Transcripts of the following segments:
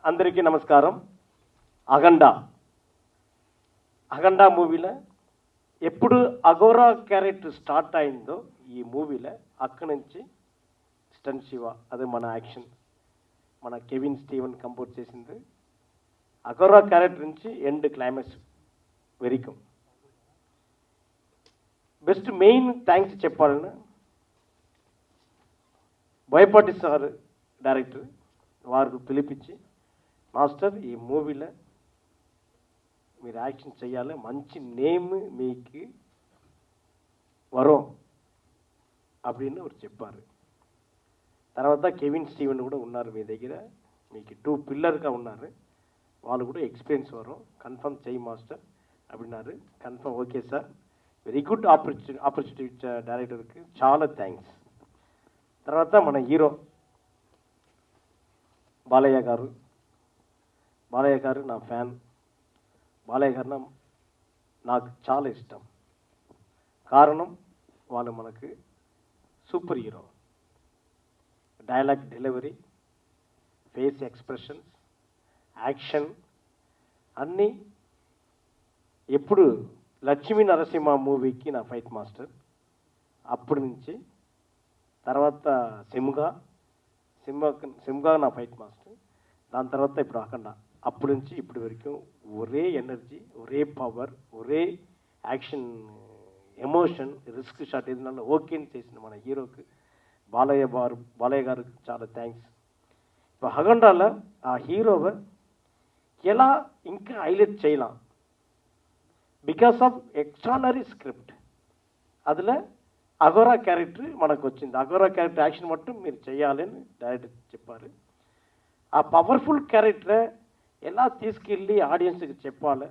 అందరికీ నమస్కారం. అఖండ అఖండ మూవీలో ఎప్పుడు అఘోరా క్యారెక్టర్ స్టార్ట్ అయిందో ఈ మూవీలో అక్కడి నుంచి స్టన్ శివ అదే మన యాక్షన్ మన కెవిన్ స్టీవెన్ కంపోజ్ చేసింది. అఘోరా క్యారెక్టర్ నుంచి ఎండ్ క్లైమాక్స్ వెరికం బెస్ట్ మెయిన్ థ్యాంక్స్ చెప్పాలని బోయపాటి సార్ డైరెక్టర్ వారు పిలిపించి మాస్టర్ ఈ మూవీలో మీరు యాక్షన్ చేయాలి, మంచి నేమ్ మీకు వరం அப்படின்னு அவர் చెప్పారు. తర్వాత కెవిన్ స్టీవెన్ కూడా ఉన్నారు మీ దగ్గర, మీకు 2 పిల్లర్గా ఉన్నారు, వాళ్ళు కూడా ఎక్స్పీరియన్స్ వరం, కన్ఫర్మ్ చేయి మాస్టర్ அப்படிన్నారు. Confirm okay sir, very good opportunity డైరెక్టర్కి చాలా థ్యాంక్స్. తర్వాత మన హీరో బాలయ్య గారు నా ఫ్యాన్. బాలయ్య గారు నాకు చాలా ఇష్టం. కారణం వాళ్ళు మనకు super hero. Dialogue delivery, face expressions, action అన్నీ. ఎప్పుడు లక్ష్మీ నరసింహ మూవీకి నా ఫైట్ మాస్టర్, అప్పటి నుంచి తర్వాత సింగా నా ఫైట్ మాస్టర్, దాని తర్వాత ఇప్పుడు అఖండ. అప్పటి నుంచి ఇప్పటి వరకు ఒరే ఎనర్జీ, ఒరే పవర్, ఒరే యాక్షన్, ఎమోషన్, రిస్క్ షాట్ ఏదైనా ఓకే చేసిన మన హీరోకి బాలయ్య గారికి చాలా థ్యాంక్స్. இப்போ అఖండాలో ఆ హీరోவை ఎలా ఇంకా హైలైట్ చేయலாம் బికాస్ ఆఫ్ ఎక్స్ట్రానరీ స్క్రిప్ట్. அதில் అఘోరా క్యారెక్టర్ మనకు వచ్చింది. అఘోరా క్యారెక్టర్ యాక్షన్ మట్టు మీరు చేయాలని డైరెక్టర్ చెప్పారు. ఆ పవర్ఫుల్ క్యారెక్టర్ ఎలా తీసుకెళ్ళి ఆడియన్స్కి చెప్పాలి,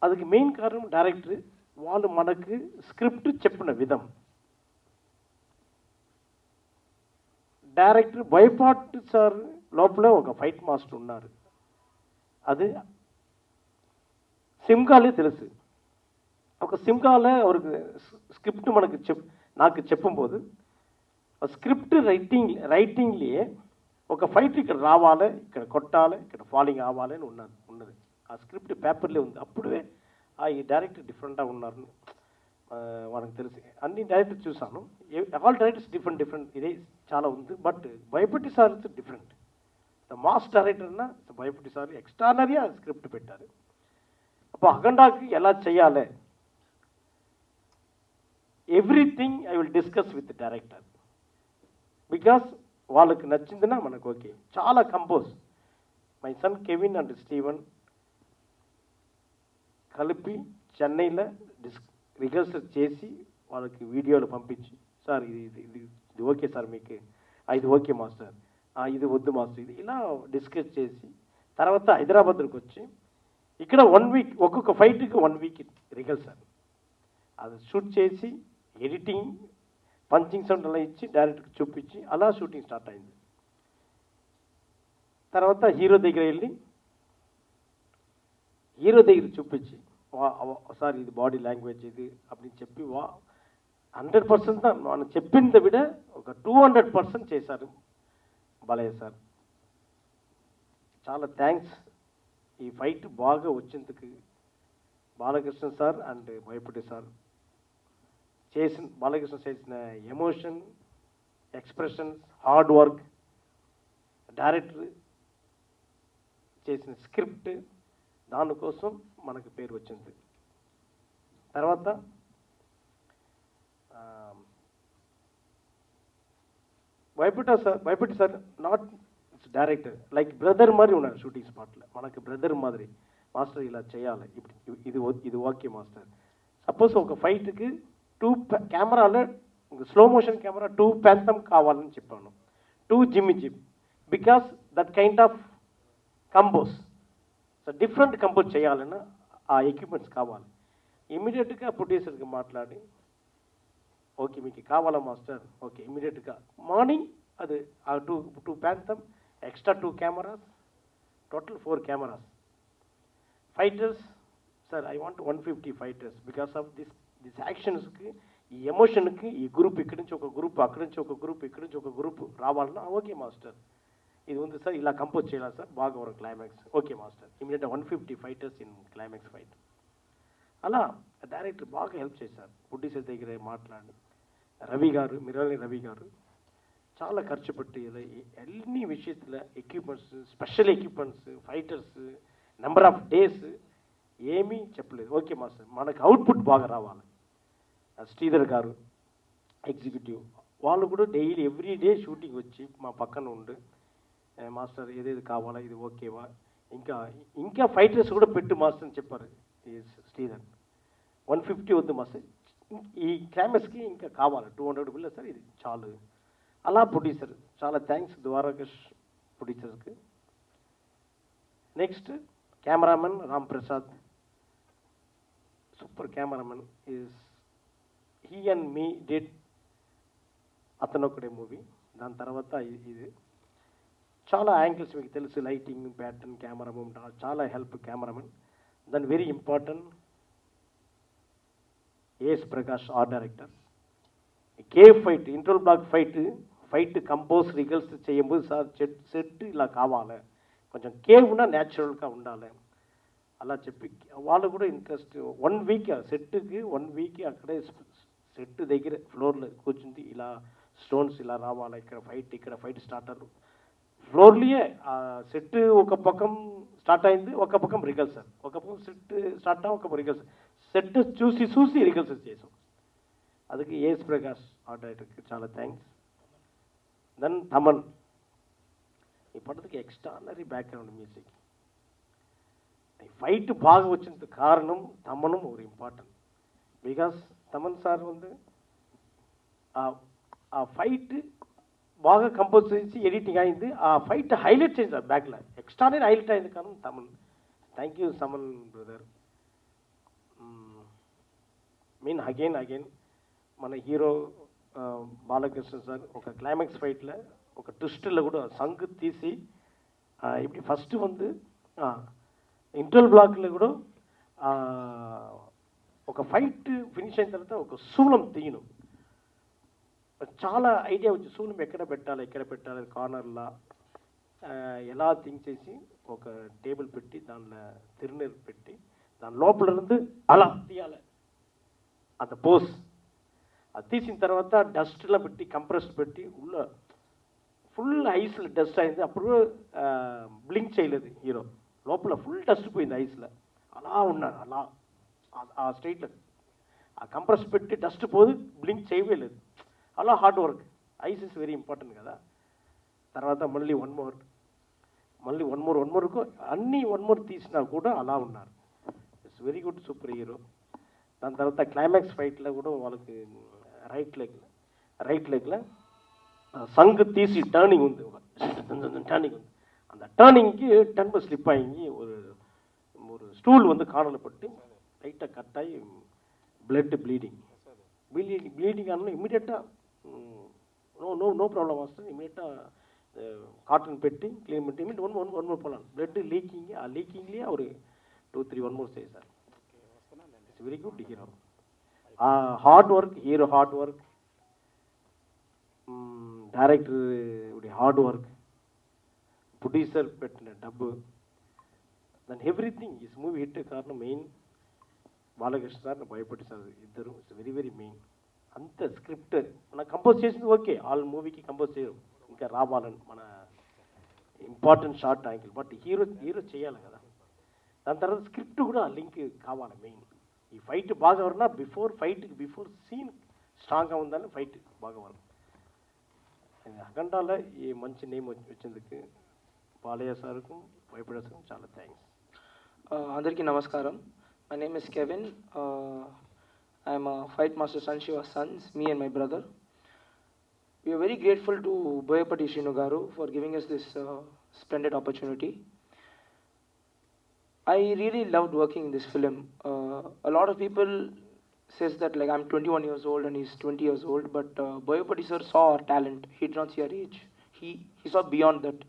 அதுக்கு మెయిన్ కారణం డైరెక్టర్ వాళ్ళు మనకు స్క్రిప్ట్ చెప్పిన విధం. డైరెక్టర్ బోయపాటి సార్ లోపల ఒక ఫైట్ మాస్టర్ ఉన్నారు, అది సింగాలే తెలుసు. ఒక సింగాలో அவருக்கு స్క్రిప్ట్ మనకు నాకు చెప్పుம்போது స్క్రిప్ట్ రైటింగ్లే ఒక ఫైట్ ఇక్కడ రావాలి, ఇక్కడ కొట్టాలి, ఇక్కడ ఫాలింగ్ అవ్వాలి అని ఉన్నది. ఆ స్క్రిప్ట్ పేపర్లే ఉంది. అప్పుడే ఈ డైరెక్టర్ డిఫరెంట్గా ఉన్నారు మనకు తెలిసి. అన్ని డైరెక్టర్ చూసాను, ఆల్ డైరెక్టర్స్ డిఫరెంట్ ఇదే చాలా ఉంది. But Boyapati sir different. The mass డైరెక్టర్న బోయపాటి సార్ ఎక్స్ట్రానరీ ఆ స్క్రిప్ట్ పెట్టారు. అప్పుడు అఖండాకి ఎలా చేయాలి everything I will discuss with director. Because వాళ్ళకి నచ్చిందినా మనకు ఓకే. చాలా compose my son Kevin and Steven కలిపి చెన్నైలో రిహర్సల్ చేసి వాళ్ళకి వీడియోలు పంపించి, సార్ ఇది ఓకే సార్ మీకు, ఇది ఓకే మాస్టర్, ఇది వద్దు మాస్టర్, ఇది ఇలా డిస్కస్ చేసి తర్వాత హైదరాబాద్కి వచ్చి ఇక్కడ 1 వీక్ ఒక్కొక్క ఫైట్కి 1 వీక్ రిహర్సల్ అది షూట్ చేసి ఎడిటింగ్ పంచింగ్ సౌండ్ అలా ఇచ్చి డైరెక్ట్గా చూపించి అలా షూటింగ్ స్టార్ట్ అయింది. తర్వాత హీరో దగ్గర వెళ్ళి హీరో దగ్గర చూపించి సార్ ఇది బాడీ లాంగ్వేజ్ ఇది அப்படின்னு చెప్పి 100% మనం చెప్పింది విడ ఒక 200% చేశారు బాలయ్య సార్. చాలా థ్యాంక్స్. ఈ ఫైట్ బాగా వచ్చేందుకు Balakrishna sir and Boyapati sir Balakrishna చేసిన emotion, expressions, hard work, director చేసిన స్క్రిప్ట్, దానికోసం మనకు పేరు వచ్చింది. తర్వాత Boyapati sir not director, like brother మరి ఉన్నారు షూటింగ్ స్పాట్లో. మనకు బ్రదర్ మాదిరి మాస్టర్ ఇలా చేయాలి, ఇది ఓకే మాస్టర్. సపోజ్ ఒక ఫైట్కి 2 కెమెరాలో స్లో మోషన్ కెమెరా 2 ప్యాంథమ్ కావాలని చెప్పాను, 2 gym because that kind of compose. So different compose చేయాలని ఆ ఎక్విప్మెంట్స్ కావాలి. ఇమీడియట్గా ప్రొడ్యూసర్కి మాట్లాడి ఓకే మీకు కావాలా మాస్టర్, ఓకే ఇమీడియట్గా మార్నింగ్ అది ఆ 2 phantom extra 2 cameras, total 4 cameras. Fighters sir I want 150 fighters because of this యాక్షన్స్కి, ఈ ఎమోషన్కి ఈ గ్రూప్ ఇక్కడి నుంచి ఒక గ్రూప్, అక్కడి నుంచి ఒక గ్రూప్, ఇక్కడి నుంచి ఒక గ్రూప్ రావాలన్నా ఓకే మాస్టర్ ఇది ఉంది సార్, ఇలా కంపోజ్ చేయాలి సార్, బాగా వరకు క్లైమాక్స్. ఓకే మాస్టర్, ఇమీడియట్గా 150 ఫైటర్స్ ఇన్ క్లైమాక్స్ ఫైట్. అలా డైరెక్టర్ బాగా హెల్ప్ చేశారు. ప్రొడ్యూసర్ దగ్గర మాట్లాడి, రవి గారు, మిరాలి రవి గారు చాలా ఖర్చు పెట్టి అన్ని విషయத்தில் equipments, special equipments, fighters, number of days ఏమీ చెప్పలేదు. ఓకే మాస్టర్, మనకు అవుట్పుట్ బాగా రావాలి. శ్రీధర్ గారు ఎగ్జిక్యూటివ్ వాళ్ళు కూడా డైలీ ఎవ్రీ డే షూటింగ్ వచ్చి మా పక్కన ఉండి, మాస్టర్ ఏదేది కావాలా, ఇది ఓకేవా, ఇంకా ఇంకా ఫైటర్స్ కూడా పెట్టు మాస్టర్ అని చెప్పారు శ్రీధర్. 150 వద్దు మాస్టర్, ఈ క్లైమాక్స్కి ఇంకా కావాలి 200 బిల్ సార్, ఇది చాలు. అలా ప్రొడ్యూసర్ చాలా థ్యాంక్స్ ద్వారకేష్ ప్రొడ్యూసర్కి. Next cameraman Ram Prasad, super cameraman. Is he and me did అతనొక్కడే movie. దాని తర్వాత ఇది చాలా యాంగిల్స్ మీకు తెలుసు, లైటింగ్, ప్యాటర్న్, కెమెరా మూమెంట్, చాలా హెల్ప్ కెమెరామెన్. దాని very important as Prakash art director. Cave fight, interval black fight compose రిగల్స్ చేయబోదు sir, set ఇలా కావాలి, కొంచెం కేవ్గా న్యాచురల్గా ఉండాలి అలా చెప్పి వాళ్ళు కూడా ఇంట్రెస్ట్. 1 వీక్ సెట్కి 1 వీక్ అక్కడే సెట్ దగ్గర ఫ్లోర్లో కూర్చుంది, ఇలా స్టోన్స్ ఇలా రావాలి, ఇక్కడ ఫైట్ స్టార్టర్ ఫ్లోర్లీయే సెట్ ఒక పక్కం స్టార్ట్ అయింది, ఒక పక్కం రిగల్సర్, ఒక పక్కం సెట్ స్టార్ట్ ఒక పక్కం రిగల్సర్, సెట్ చూసి రిగల్సర్ చేసాం. அதுக்கு ஏஎஸ் பிரகாஷ் ஆர்ட் டைரக்டருக்கு చాలా థ్యాంక్స్. దెన్ తమన్, ఈ పడతకి ఎక్స్ట్రానరీ బ్యాక్గ్రౌండ్ మ్యూజిక్. ఈ ఫైట్ బాగా వచ్చినందుకు కారణం తమనం ஒரு ఇంపార్టెంట్. బికాస్ తమన్ సార్ வந்து ఆ ఫైట్ బాగా కంపోజ్ చేసి ఎడిటింగ్ అయింది, ఆ ఫైట్ హైలైట్ చేశారు బ్యాక్లో, ఎక్స్ట్రానరీ హైలైట్ అయింది కారణం Thaman. Thank you Thaman brother. Mean again మన హీరో బాలకృష్ణ సార్ ఒక క్లైమాక్స్ ఫైట్లో ఒక ట్విస్ట్లో కూడా సంగ్ తీసి இப்படி ఫస్ట్ வந்து ఇంటర్వల్ బ్లాక్లో కూడా ఒక ఫైట్ ఫినిష్ అయిన తర్వాత ఒక శూలం తీయను, చాలా ఐడియా వచ్చి శూలం ఎక్కడ పెట్టాలి కార్నర్లా ఎలా థింక్ చేసి ఒక టేబుల్ పెట్టి దానిలో తిరునీరు పెట్టి దాని లోపల ఇருந்து అలా తీయాలి అంత పోస్. అది తీసిన తర్వాత డస్ట్లో పెట్టి కంప్రెస్ పెట్టి ఉள்ள ఫుల్ ఐస్లో డస్ట్ అయింది, అప్పుడు బ్లింక్ చేయలేదు హీరో, లోపల ఫుల్ డస్ట్ పోయింది ఐస్లో, అలా ఉన్నారు అలా ఆ స్టేట్లో ఆ కంప్రెస్ పెట్టి డస్ట్ పోదు, బ్లింక్ చేయలేదు, అలా hard work. Ice is very important కదా. తర్వాత మళ్ళీ వన్ మోర్ అన్నీ వన్ మోర్ తీసినా కూడా అలా ఉన్నారు. It's very good, super hero. దాని తర్వాత క్లైమాక్స్ ఫైట్లో కూడా వాళ్ళకి రైట్ లెగ్లో సంగ్ తీసి టర్నింగ్ ఉంది, టర్నింగ్ ఉంది, அந்த டேர்னிங்க்கு டன்பு ஸ்லிப் ஆகி ஒரு ஸ்டூல் வந்து காணல பட்டு லைட்டாக கட் ஆகி பிளட் ப்ளீடிங் ஆனால் இமீடியட்டாக நோ ப்ராப்ளம் மாஸ்டர், இமீடியட்டாக காட்டன் பெட்டி க்ளீன் பண்ணி இமீடியட் ஒன் மோர் போகலாம். பிளட் லீக்கிங்லேயே ஒரு 2-3 ஒன் மோர் செய்ய sir. It's very good hero. Hard work, hero hard work, director hard work, producer పెట్టిన డబ్బు, దాని ఎవ్రీథింగ్ ఈస్ మూవీ హిట్ కారణం మెయిన్ బాలకృష్ణ సార్, భయపడి సార్ ఇద్దరు. It's very very main. అంత స్క్రిప్ట్ మన కంపోజ్ చేసింది ఓకే, ఆల్ మూవీకి కంపోజ్ చేయరు, ఇంకా రావాలని మన important short angle, but hero చేయాలి కదా. దాని తర్వాత స్క్రిప్ట్ కూడా లింక్ కావాలి మెయిన్. ఈ ఫైట్ బాగా వరనా బిఫోర్ సీన్ స్ట్రాంగ్గా ఉందని ఫైట్ బాగా వరం. అఖండాలో ఈ మంచి నేమ్ వచ్చినందుకు బాలయ్య సార్కు భయపడే సార్ చాలా థ్యాంక్స్. అందరికీ నమస్కారం. My name is Kevin. I'm fight master son Shiva sons, me and my brother. We are very grateful to Boyapati Srinu Garu for giving us this splendid opportunity. I really loved working in this film. A lot of people says that like I'm 21 years old and he's 20 years old, but Boyapati sir saw our talent. He did not see our age. He saw beyond that.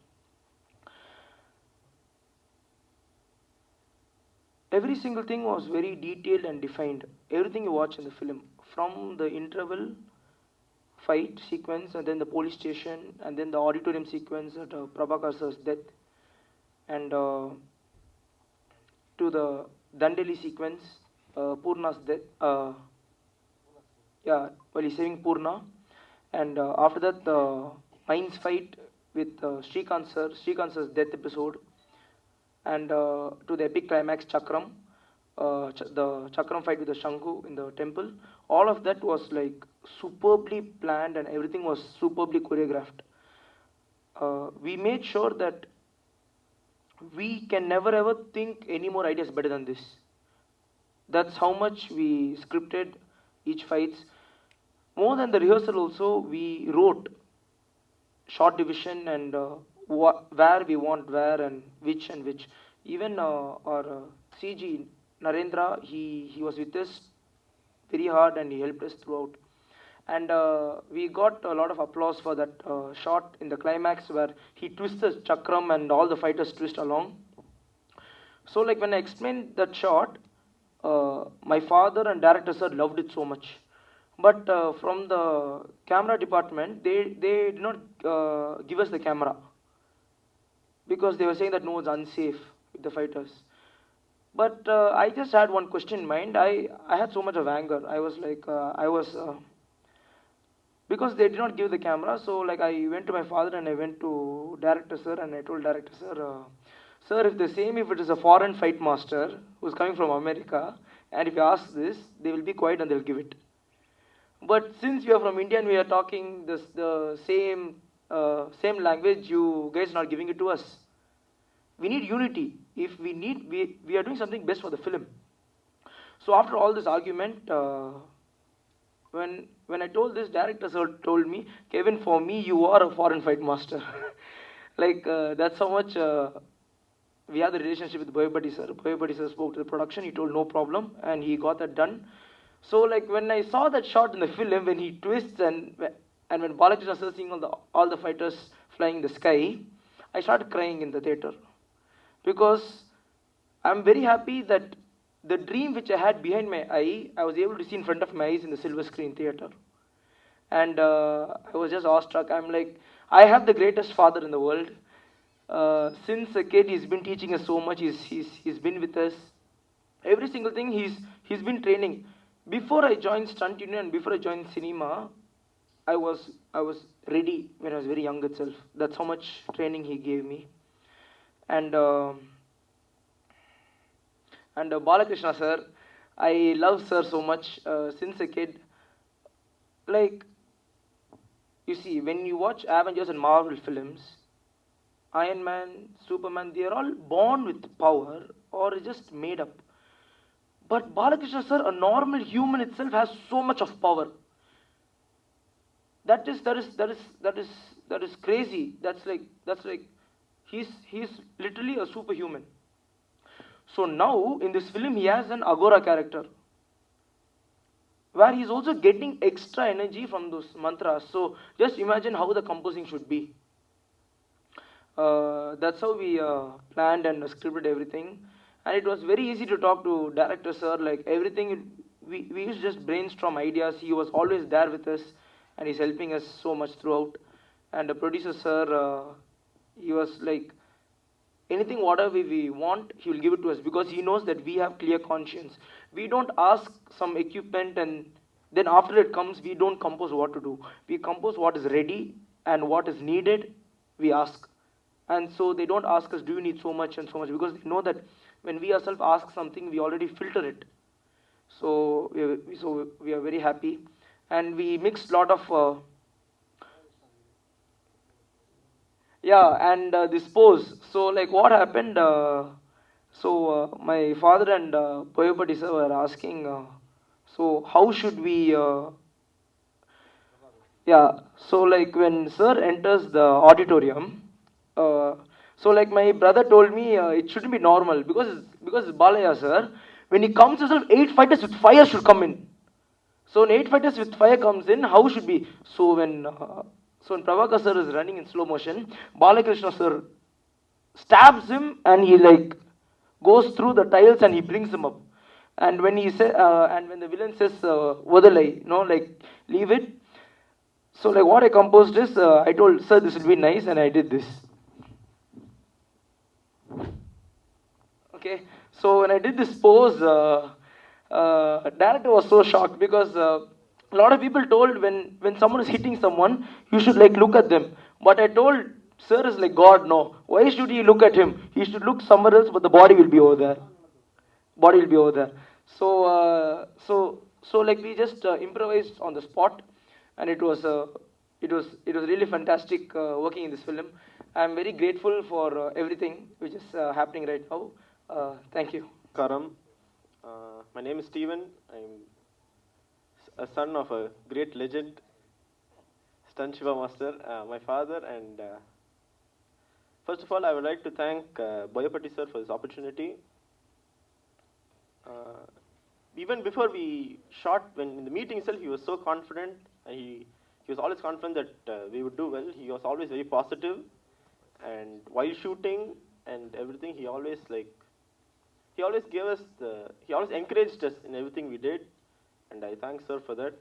Every single thing was very detailed and defined. Everything you watch in the film, from the interval fight sequence, and then the police station, and then the auditorium sequence at Prabhakar sir's death, and to the Dandeli sequence, Purna's death. Yeah, while he's saving Purna, and after that the mines fight with Srikant sir's death episode, and to the epic climax Chakram, the Chakram fight with the Shanku in the temple. All of that was like superbly planned and everything was superbly choreographed. We made sure that we can never ever think any more ideas better than this. That's how much we scripted each fights. More than the rehearsal also, we wrote short division and where we want where and which and which. Even our CG Narendra, he was with us very hard and he helped us throughout. And we got a lot of applause for that shot in the climax where he twists the chakram and all the fighters twist along. So like when I explained that shot, my father and director sir loved it so much. But from the camera department, they did not give us the camera because they were saying that no, it's unsafe with the fighters. But I just had one question in mind. I had so much of anger. I was like, because they did not give the camera, so like I went to my father and I went to director sir and I told director sir, sir, if they say me if it is a foreign fight master who's coming from America, and if you ask this, they will be quiet and they'll give it. But since we are from India and we are talking the same language, you guys not giving it to us. We need unity. If we are doing something best for the film. So after all this argument, when I told this, director sir told me, Kevin, for me you are a foreign fight master. Like that's how much we have the relationship with Boyapati sir. Boyapati sir spoke to the production. He told no problem, and he got that done. So like when I saw that shot in the film, when he twists and when Balakrishna sir seeing all the fighters flying in the sky, I started crying in the theater because I'm very happy that the dream which I had behind my eye, I was able to see in front of my eyes in the silver screen theater. And I was just awestruck. I'm like, I have the greatest father in the world. Since a kid, he's been teaching us so much. He's been with us. Every single thing he's been training. Before I joined Stunt Union and before I joined cinema, I was ready when I was very young itself. That's how much training he gave me. And Balakrishna sir, I love sir so much since a kid. Like, you see, when you watch Avengers and Marvel films, Iron Man, Superman, they are all born with power or just made up. But Balakrishna sir, a normal human itself has so much of power. That is crazy. That's like he's literally a superhuman. So now in this film he has an Agora character where he's also getting extra energy from those mantras. So just imagine how the composing should be. That's how we planned and scripted everything. And it was very easy to talk to director sir. Like everything, we used to just brainstorm ideas. He was always there with us and he's helping us so much throughout. And the producer sir, he was like, anything whatever we want, he will give it to us because he knows that we have clear conscience. We don't ask some equipment and then after it comes, we don't compose what to do. We compose what is ready and what is needed, we ask. And so they don't ask us, do you need so much and so much, because they know that when we ourselves ask something, we already filter it. So we are very happy. And we mixed a lot of and this pose. So like what happened, my father and Boyapati sir were asking, so how should we, so like when sir enters the auditorium, so like my brother told me it shouldn't be normal because it's Balaya sir. When he comes himself, 8 fighters with fire should come in. So when 8 fighters with fire comes in, how should be? So when Prabhakar sir is running in slow motion, Balakrishna sir stabs him and he like goes through the tiles and he brings him up. And when he and when the villain says, Vodalai, like leave it. So like what I composed is, I told sir this will be nice, and I did this. Okay, so when I did this pose, director was so shocked because a lot of people told when someone is hitting someone, you should like look at them. But I told sir is like God, no. Why should he look at him? He should look somewhere else, but the body will be over there. Body will be over there. So like we just improvised on the spot, and it was really fantastic working in this film. I'm very grateful for everything which is happening right now. Thank you. Karam. My name is Steven. I'm a son of a great legend, Stan Shiva Master, my father. And first of all, I would like to thank Boyapati sir for this opportunity. Even before we shot, when in the meeting itself, he was so confident. He was always confident that we would do well. He was always very positive. And while shooting and everything, he always gave us he always encouraged us in everything we did, and I thank sir for that.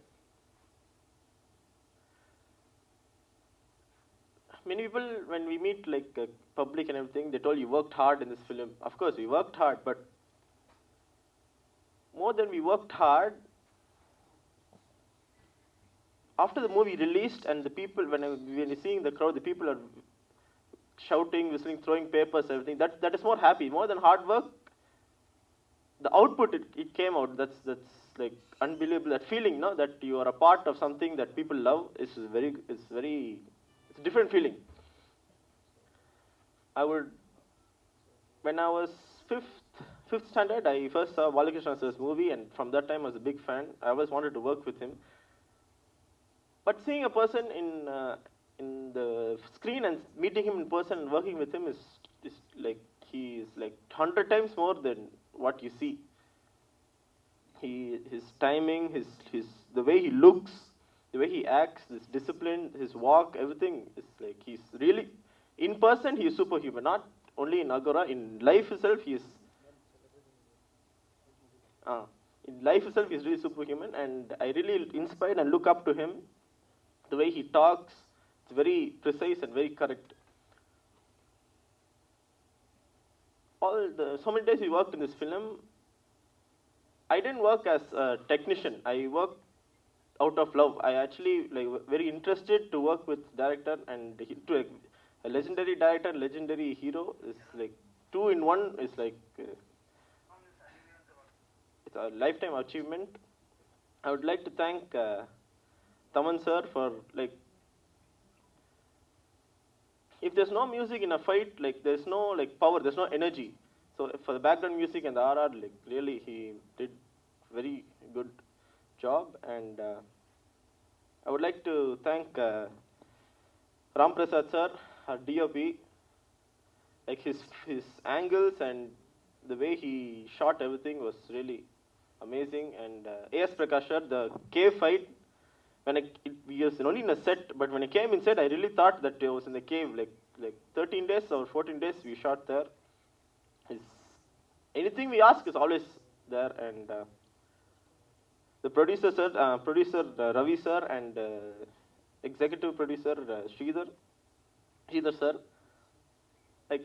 Many people, when we meet like public and everything, they told you worked hard in this film. Of course, we worked hard, but more than we worked hard, after the movie released and the people, when you're seeing the crowd, the people are shouting, whistling, throwing papers, everything, that is more happy. More than hard work, the output it came out, that's like unbelievable. That feeling, no, that you are a part of something that people love is it's a different feeling. When I was fifth standard, I first saw Balakrishna sir's movie, and from that time I was a big fan. I always wanted to work with him. But seeing a person in the screen and meeting him in person and working with him is like, he is like 100 times more than what you see. His timing, the way he looks, the way he acts, his discipline, his walk, everything is like, he's really, in person he is superhuman. Not only in Agora, in life itself he is. In life itself he's really superhuman, and I really inspired and look up to him. The way he talks, it's very precise and very correct. So many days we worked in this film. I didn't work as a technician. I worked out of love. I actually very interested to work with director, and to a legendary director, legendary hero is like 2 in 1. Is like it's a lifetime achievement. I would like to thank Taman sir for if there's no music in a fight, there's no power, there's no energy. So for the background music and the RR, really he did very good job. And I would like to thank Ram Prasad sir, our DOP. His angles and the way he shot everything was really amazing. And A.S. Prakash sir, the cave fight, we was only in a set, but when I came inside, I really thought that I was in the cave. Like 13 days or 14 days we shot there. Anything we ask is always there. And the producer sir, Ravi sir, and executive producer Sridhar sir,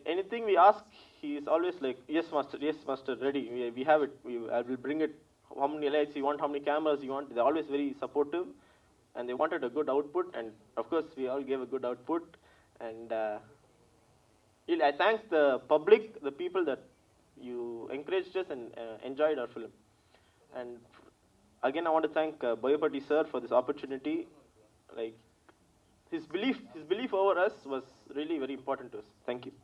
anything we ask, he is always like, yes master, ready, we have it, I will bring it. How many lights you want, how many cameras you want. They're always very supportive, and they wanted a good output, and of course we all gave a good output. And I thank the public, the people that you encouraged us and enjoyed our film. And again, I want to thank Boyapati sir for this opportunity. His belief over us was really very important to us. Thank you.